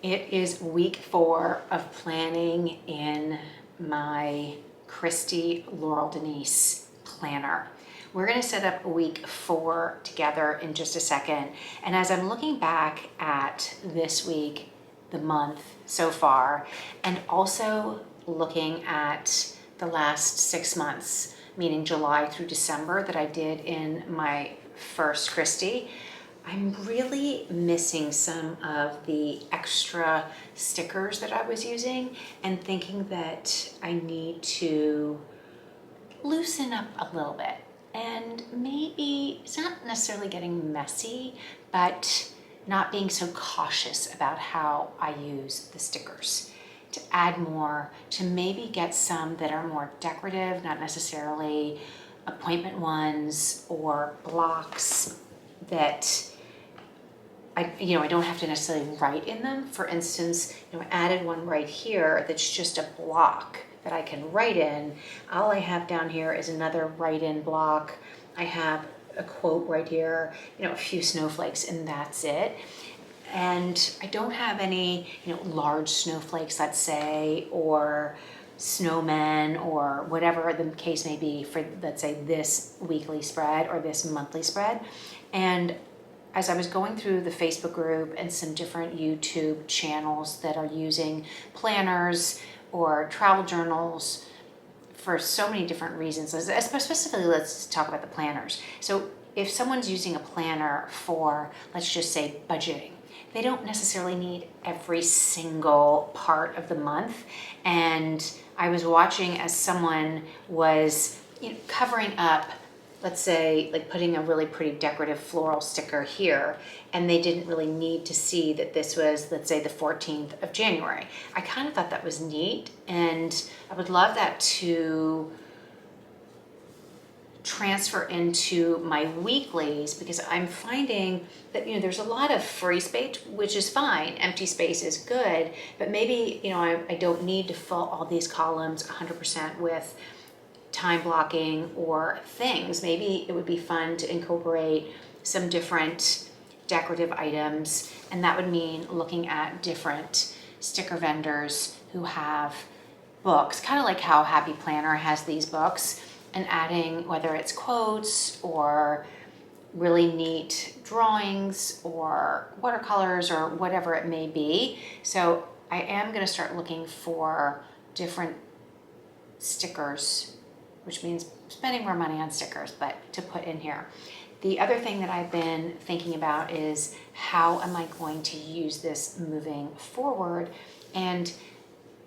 It is week 4 of planning in my Kristy Laurel Denise planner. We're going to set up week 4 together in just a second. And as I'm looking back at this week, the month so far, and also looking at the last 6 months, meaning July through December, that I did in my first Kristy, I'm really missing some of the extra stickers that I was using and thinking that I need to loosen up a little bit. And maybe it's not necessarily getting messy, but not being so cautious about how I use the stickers. To add more, to maybe get some that are more decorative, not necessarily appointment ones or blocks that I don't have to necessarily write in them. For instance, I added one right here that's just a block that I can write in. All I have down here is another write-in block. I have a quote right here, a few snowflakes, and that's it. And I don't have any, large snowflakes, let's say, or snowmen or whatever the case may be for, let's say, this weekly spread or this monthly spread. And as I was going through the Facebook group and some different YouTube channels that are using planners or travel journals for so many different reasons, specifically let's talk about the planners. So if someone's using a planner for, let's just say, budgeting, they don't necessarily need every single part of the month. And I was watching as someone was covering up, let's say, like putting a really pretty decorative floral sticker here, and they didn't really need to see that this was, let's say, the 14th of January. I kind of thought that was neat, and I would love that to transfer into my weeklies, because I'm finding that there's a lot of free space, which is fine. Empty space is good, but maybe I don't need to fill all these columns 100% with time blocking or things. Maybe it would be fun to incorporate some different decorative items, and that would mean looking at different sticker vendors who have books, kind of like how Happy Planner has these books, and adding whether it's quotes or really neat drawings or watercolors or whatever it may be. So I am going to start looking for different stickers, which means spending more money on stickers, but to put in here. The other thing that I've been thinking about is how am I going to use this moving forward? And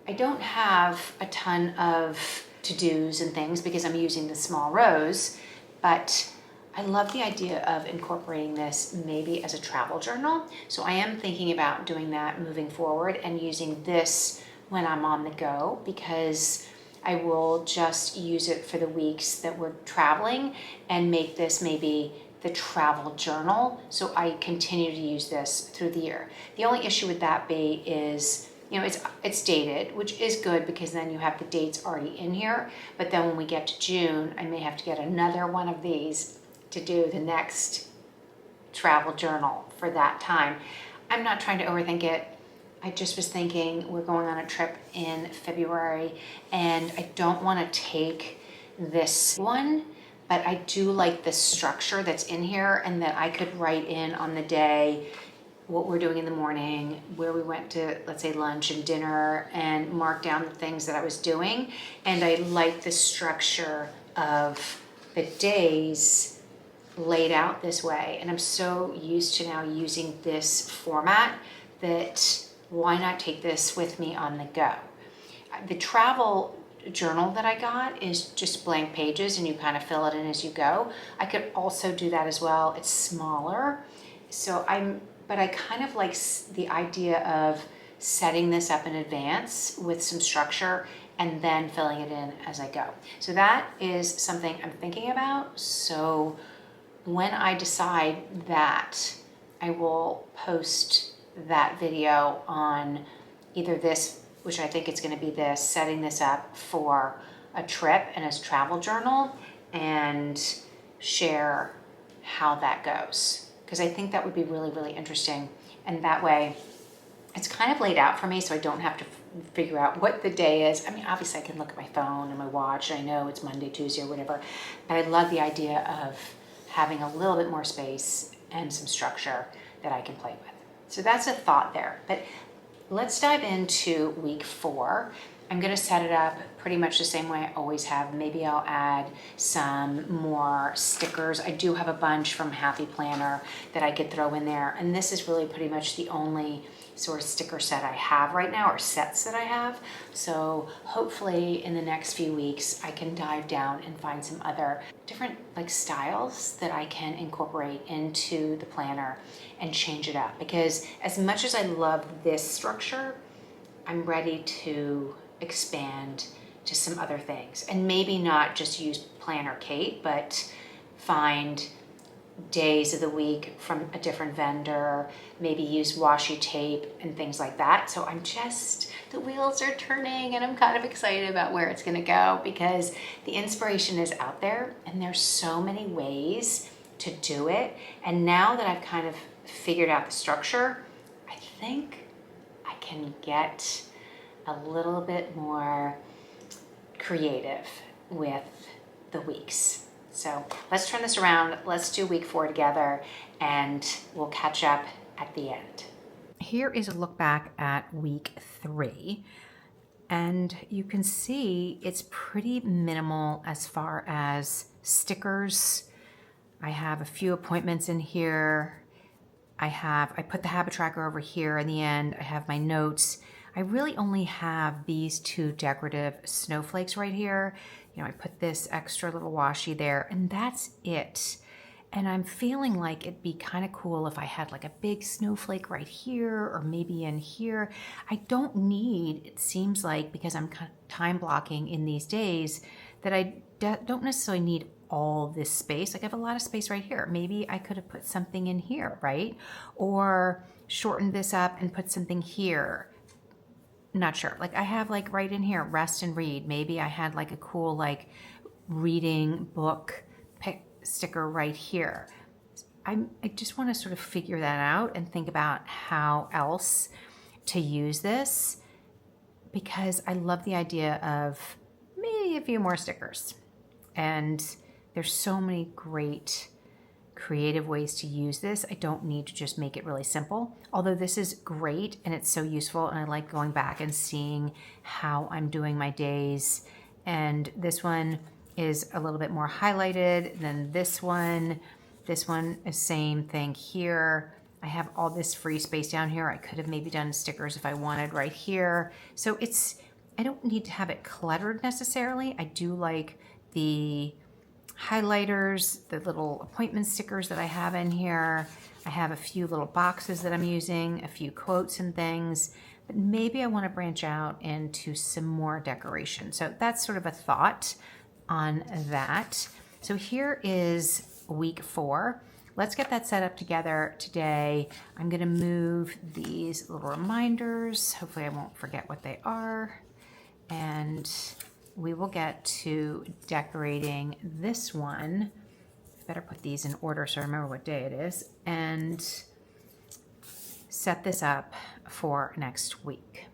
I don't have a ton of to-dos and things because I'm using the small rows, but I love the idea of incorporating this maybe as a travel journal. So I am thinking about doing that moving forward and using this when I'm on the go, because I will just use it for the weeks that we're traveling and make this maybe the travel journal. So I continue to use this through the year. The only issue with that is, it's dated, which is good because then you have the dates already in here. But then when we get to June, I may have to get another one of these to do the next travel journal for that time. I'm not trying to overthink it. I just was thinking we're going on a trip in February, and I don't want to take this one, but I do like the structure that's in here, and that I could write in on the day what we're doing in the morning, where we went to, let's say, lunch and dinner, and mark down the things that I was doing. And I like the structure of the days laid out this way. And I'm so used to now using this format that why not take this with me on the go? The travel journal that I got is just blank pages and you kind of fill it in as you go. I could also do that as well. It's smaller. But I kind of like the idea of setting this up in advance with some structure and then filling it in as I go. So that is something I'm thinking about. So when I decide that, I will post that video on either this, which I think it's going to be this, setting this up for a trip and as travel journal, and share how that goes, because I think that would be really, really interesting. And that way it's kind of laid out for me so I don't have to figure out what the day is. I mean, obviously I can look at my phone and my watch and I know it's Monday, Tuesday, or whatever, but I love the idea of having a little bit more space and some structure that I can play with. So that's a thought there. But let's dive into week 4. I'm gonna set it up pretty much the same way I always have. Maybe I'll add some more stickers. I do have a bunch from Happy Planner that I could throw in there. And this is really pretty much the only sort of sticker set I have right now, or sets that I have. So hopefully in the next few weeks, I can dive down and find some other different like styles that I can incorporate into the planner and change it up. Because as much as I love this structure, I'm ready to expand to some other things, and maybe not just use Planner Kate, but find days of the week from a different vendor, maybe use washi tape and things like that. So the wheels are turning and I'm kind of excited about where it's gonna go, because the inspiration is out there and there's so many ways to do it. And now that I've kind of figured out the structure, I think I can get a little bit more creative with the weeks. So let's turn this around. Let's do week 4 together and we'll catch up at the end. Here is a look back at week 3. And you can see it's pretty minimal as far as stickers. I have a few appointments in here. I put the habit tracker over here in the end. I have my notes. I really only have these 2 decorative snowflakes right here. You know, I put this extra little washi there and that's it. And I'm feeling like it'd be kind of cool if I had like a big snowflake right here or maybe in here. I don't need, it seems like, because I'm time blocking in these days, that I don't necessarily need all this space. Like I have a lot of space right here. Maybe I could have put something in here, right? Or shortened this up and put something here. Not sure. Like I have like right in here, rest and read. Maybe I had like a cool like reading book sticker right here. I just want to sort of figure that out and think about how else to use this, because I love the idea of maybe a few more stickers. And there's so many great creative ways to use this. I don't need to just make it really simple, although this is great and it's so useful, and I like going back and seeing how I'm doing my days. And this one is a little bit more highlighted than this one. This one is same thing here. I have all this free space down here. I could have maybe done stickers if I wanted right here. So I don't need to have it cluttered necessarily. I do like the highlighters, the little appointment stickers that I have in here. I have a few little boxes that I'm using, a few quotes and things, but maybe I want to branch out into some more decoration. So that's sort of a thought on that. So here is week 4. Let's get that set up together today. I'm going to move these little reminders. Hopefully I won't forget what they are. And we will get to decorating this one. Better put these in order so I remember what day it is, and set this up for next week.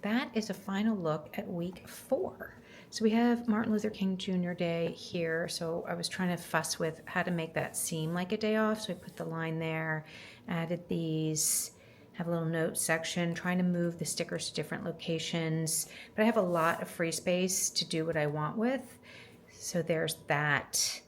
That is a final look at week 4. So we have Martin Luther King Jr. Day here. So I was trying to fuss with how to make that seem like a day off. So I put the line there, added these, have a little note section, trying to move the stickers to different locations. But I have a lot of free space to do what I want with. So there's that.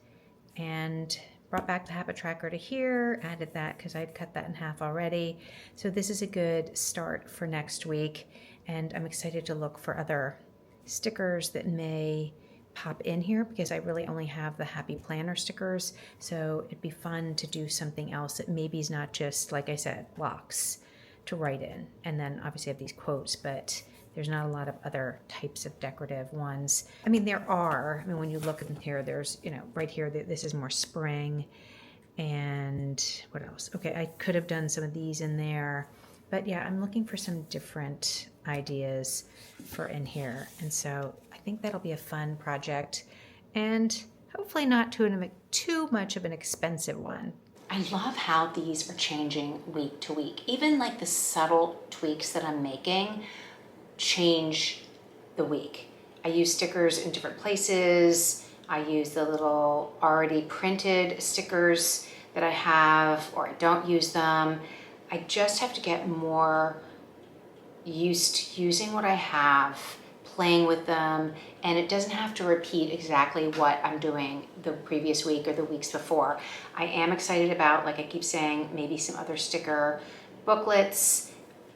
And brought back the habit tracker to here, added that because I'd cut that in half already. So this is a good start for next week. And I'm excited to look for other stickers that may pop in here because I really only have the Happy Planner stickers. So it'd be fun to do something else that maybe is not just, like I said, blocks to write in. And then obviously I have these quotes, but there's not a lot of other types of decorative ones. I mean, there are. I mean, when you look in here, there's, right here, this is more spring. And what else? Okay, I could have done some of these in there. But yeah, I'm looking for some different ideas for in here. And so I think that'll be a fun project and hopefully not too much of an expensive one. I love how these are changing week to week. Even like the subtle tweaks that I'm making change the week. I use stickers in different places. I use the little already printed stickers that I have, or I don't use them. I just have to get more used to using what I have, playing with them, and it doesn't have to repeat exactly what I'm doing the previous week or the weeks before. I am excited about, like I keep saying, maybe some other sticker booklets,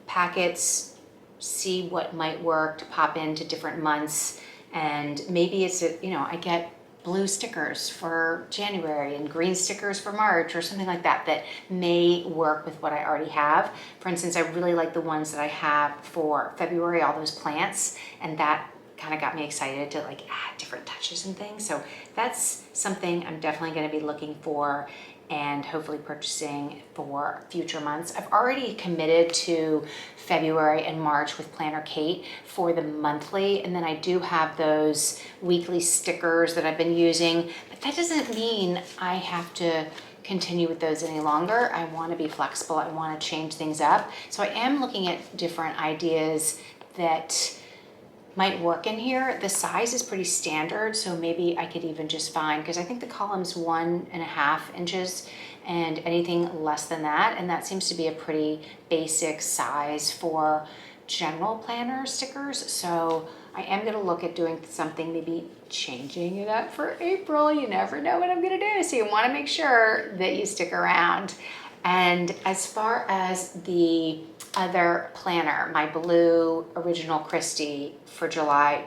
packets, see what might work to pop into different months. And maybe it's, I get blue stickers for January and green stickers for March or something like that that may work with what I already have. For instance, I really like the ones that I have for February, all those plants, and that kind of got me excited to like add different touches and things. So that's something I'm definitely going to be looking for and hopefully purchasing for future months. I've already committed to February and March with Planner Kate for the monthly, and then I do have those weekly stickers that I've been using, but that doesn't mean I have to continue with those any longer. I want to be flexible. I want to change things up. So I am looking at different ideas that might work in here. The size is pretty standard, so maybe I could even just find, because I think the column's 1.5 inches and anything less than that, and that seems to be a pretty basic size for general planner stickers. So I am gonna look at doing something, maybe changing it up for April. You never know what I'm gonna do, so you wanna make sure that you stick around. And as far as the other planner, my blue original Kristy for July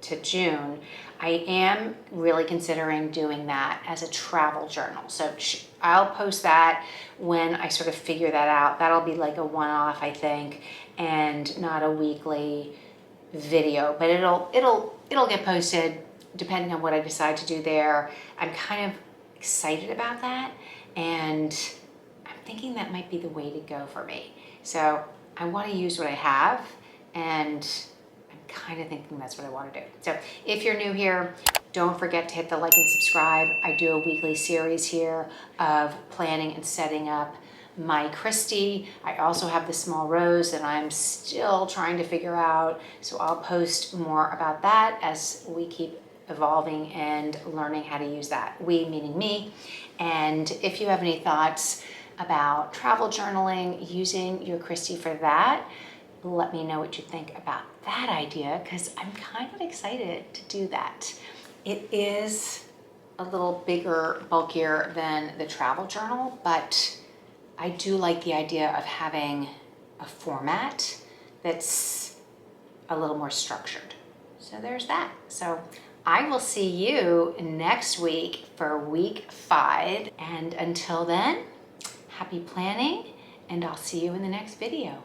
to June, I am really considering doing that as a travel journal. So I'll post that when I sort of figure that out. That'll be like a one-off, I think, and not a weekly video, but it'll get posted depending on what I decide to do there. I'm kind of excited about that, and I'm thinking that might be the way to go for me. So I want to use what I have, and I'm kind of thinking that's what I want to do. So if you're new here, don't forget to hit the like and subscribe. I do a weekly series here of planning and setting up my Kristy. I also have the small rose that I'm still trying to figure out. So I'll post more about that as we keep evolving and learning how to use that. We meaning me. And if you have any thoughts about travel journaling, using your Kristy for that, let me know what you think about that idea, because I'm kind of excited to do that. It is a little bigger, bulkier than the travel journal, but I do like the idea of having a format that's a little more structured. So there's that. So I will see you next week for week 5. And until then, happy planning, and I'll see you in the next video.